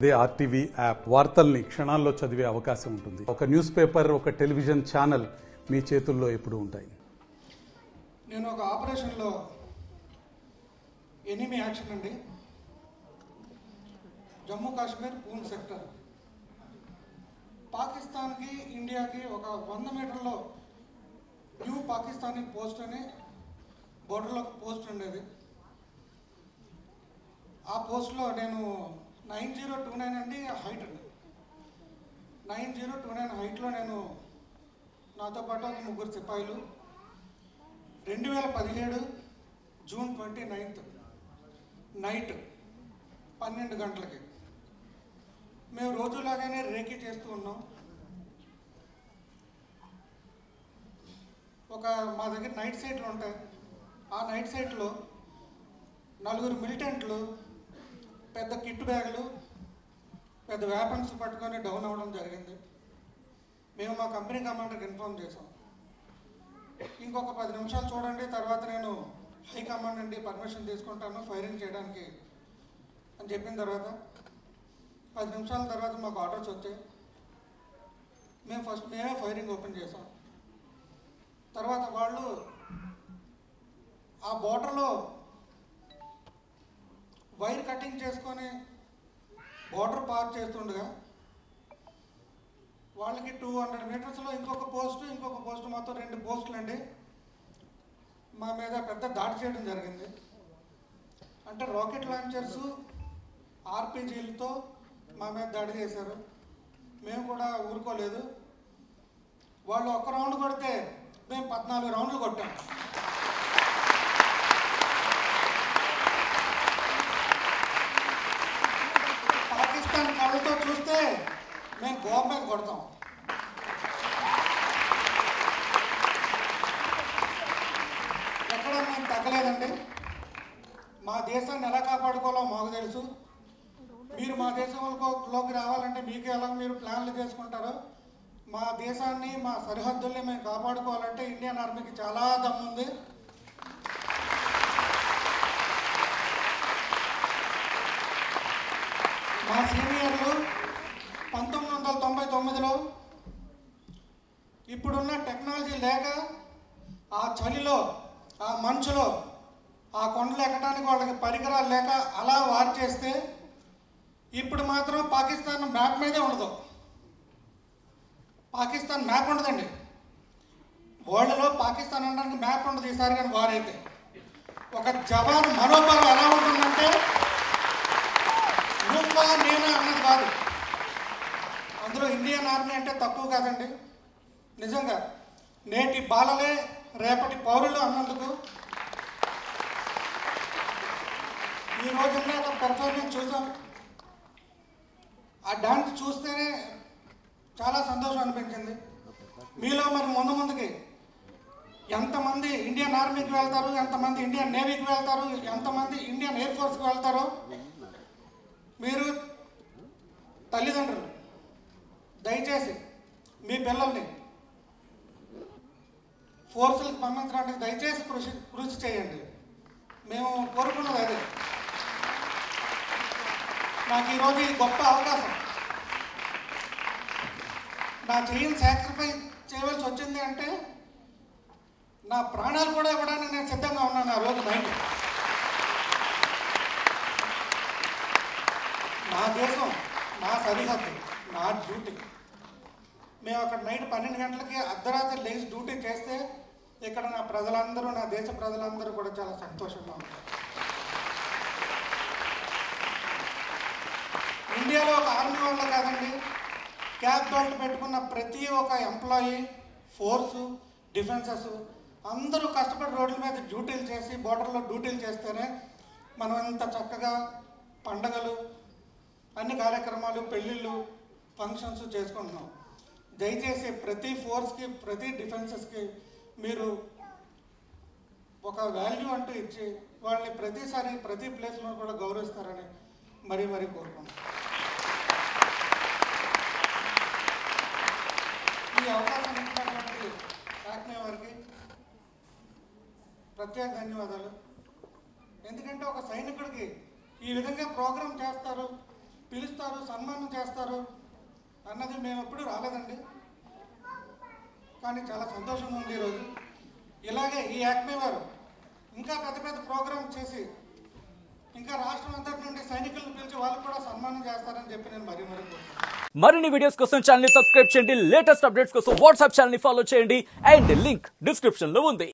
ఇదే RTV app వార్తల్ని క్షణాల్లో చదివే అవకాశం ఉంటుంది. ఒక న్యూస్ పేపర్, ఒక టెలివిజన్ ఛానల్ మీ చేతుల్లో ఎప్పుడూ ఉంటాయి. నేను ఒక ఆపరేషన్లో ఎనిమీ యాక్షన్ అండి, జమ్మూ కాశ్మీర్ పూంచ్ సెక్టర్, పాకిస్తాన్కి ఇండియాకి ఒక 100 మీటర్లో న్యూ పాకిస్తానీ పోస్ట్ అని బోర్డర్లో పోస్ట్ ఉండేది. ఆ పోస్ట్లో నేను 9029 అండి హైట్ అండి, 9029 హైట్లో నేను నాతో పాటు ఒక 3 సిపాయిలు 2017 జూన్ 29 నైట్ 12 గంటలకి మేము రోజులాగానే రేకీ చేస్తూ ఉన్నాం. మా దగ్గర నైట్ సైట్లు ఉంటాయి. ఆ నైట్ సైట్లో 4 మిలిటెంట్లు పెద్ద కిట్ బ్యాగులు, పెద్ద వెపన్స్ పట్టుకొని డౌన్ అవ్వడం జరిగింది. మేము మా కంపెనీ కమాండర్కి ఇన్ఫార్మ్ చేసాం. ఇంకొక 10 నిమిషాలు చూడండి, తర్వాత నేను హైకమాండ్ నుండి పర్మిషన్ తీసుకుంటాను ఫైరింగ్ చేయడానికి అని చెప్పిన తర్వాత 10 నిమిషాల తర్వాత మాకు ఆర్డర్స్ వచ్చాయి. మేమే ఫైరింగ్ ఓపెన్ చేసాం. తర్వాత వాళ్ళు ఆ బోర్డర్లో వైర్ కటింగ్ చేసుకొని బోర్డర్ పార్ చేస్తుండగా వాళ్ళకి 200 మీటర్స్లో ఇంకొక పోస్ట్ మొత్తం 2 పోస్టులు అండి మా మీద పెద్ద దాడి చేయడం జరిగింది. అంటే రాకెట్ లాంచర్స్, ఆర్పీజీలతో మా మీద దాడి చేశారు. మేము కూడా ఊరుకోలేదు. వాళ్ళు 1 రౌండ్ కొడితే మేము 14 రౌండ్లు కొట్టాం. పాకిస్తాన్ కళ్ళతో చూస్తే మేము గోవ మీద కొడతాం. ఎక్కడ మేము తగ్గలేదండి. మా దేశాన్ని ఎలా కాపాడుకోవాలో మాకు తెలుసు. మీరు మా దేశంలోకి రావాలంటే మీకు ఎలా మీరు ప్లాన్లు చేసుకుంటారో, మా దేశాన్ని, మా సరిహద్దుల్ని మేము కాపాడుకోవాలంటే ఇండియన్ ఆర్మీకి చాలా దమ్ముంది. మా సీనియర్లు 1999లో ఇప్పుడున్న టెక్నాలజీ లేక ఆ చలిలో, ఆ మంచులో, ఆ కొండలు ఎక్కడానికి వాళ్ళకి పరికరాలు లేక అలా వార్ చేస్తే ఇప్పుడు మాత్రం పాకిస్తాన్ మ్యాప్ మీదే ఉండదు. పాకిస్తాన్ మ్యాప్ ఉండదండి. వరల్డ్లో పాకిస్తాన్ అనడానికి మ్యాప్ ఉండదు ఈసారి కానీ వార్ అయితే. ఒక జవాన్ మనోబలం ఎలా ఉంటుందంటే నువ్వా నేనా అన్నది కాదు. అందులో ఇండియన్ ఆర్మీ అంటే తక్కువ కాదండి. నిజంగా నేటి బాలలే రేపటి పౌరులు అన్నందుకు ఈ రోజున్న ఒక పెర్ఫార్మెన్స్ చూసాం. ఆ డాన్స్ చూస్తేనే చాలా సంతోషం అనిపించింది. మీలో మరి ముందుకి ఎంతమంది ఇండియన్ ఆర్మీకి వెళ్తారు, ఎంతమంది ఇండియన్ నేవీకి వెళ్తారు, ఎంతమంది ఇండియన్ ఎయిర్ ఫోర్స్కి వెళ్తారో మీరు తల్లిదండ్రులు దయచేసి మీ పిల్లల్ని ఫోర్సులకు పంపించడానికి దయచేసి కృషి చేయండి. మేము కోరుకున్నది అదే. నాకు ఈరోజు ఈ గొప్ప అవకాశం, నా చెయ్యిని సాక్రిఫైస్ చేయవలసి వచ్చింది అంటే నా ప్రాణాలు కూడా ఇవ్వడానికి నేను సిద్ధంగా ఉన్నాను. ఆ రోజు నైట్ నా దేశం, నా సరిహద్దు, నా డ్యూటీ. మేము అక్కడ నైట్ 12 గంటలకి అర్ధరాత్రి లేచి డ్యూటీ చేస్తే ఇక్కడ నా ప్రజలందరూ, నా దేశ ప్రజలందరూ కూడా చాలా సంతోషంగా ఉంటారు. ఇండియాలో ఒక ఆర్మీ వాళ్ళు కాదండి, క్యాప్ బెల్ట్ పెట్టుకున్న ప్రతి ఒక్క ఎంప్లాయీ, ఫోర్సు, డిఫెన్సెస్ అందరూ కష్టపడి రోడ్ల మీద డ్యూటీలు చేసి బోర్డర్లో డ్యూటీలు చేస్తేనే మనం ఇంత చక్కగా పండగలు, అన్ని కార్యక్రమాలు, పెళ్ళిళ్ళు, ఫంక్షన్స్ చేసుకుంటున్నాం. దయచేసి ప్రతి ఫోర్స్కి, ప్రతి డిఫెన్సెస్కి మీరు ఒక వాల్యూ అంటూ ఇచ్చి వాళ్ళని ప్రతిసారి ప్రతి ప్లేస్లో కూడా గౌరవిస్తారని మరీ కోరుకుంటున్నాం. ఈ అవకాశం ఇచ్చినటువంటి ఆత్మీయ వారికి ప్రత్యేక ధన్యవాదాలు. ఎందుకంటే ఒక సైనికుడికి ఈ విధంగా ప్రోగ్రాం చేస్తారు, పిలుస్తారు, సన్మానం చేస్తారు అన్నది మేము ఎప్పుడు రాలేదండి. కానీ చాలా సంతోషంగా ఉంది ఈరోజు. ఇలాగే ఈ యాక్మే వారు ఇంకా పెద్ద పెద్ద ప్రోగ్రామ్ చేసి ఇంకా రాష్ట్రం అంతటి నుండి సైనికులను పిలిచి వాళ్ళకు కూడా సన్మానం చేస్తారని చెప్పి నేను మరీ మరిన్ని వీడియోస్ కోసం ఛానల్ ని సబ్స్క్రైబ్ చేయండి. లేటెస్ట్ అప్డేట్స్ కోసం వాట్సాప్ ఛానల్ ని ఫాలో చేయండి. అండ్ లింక్ డిస్క్రిప్షన్ లో ఉంది.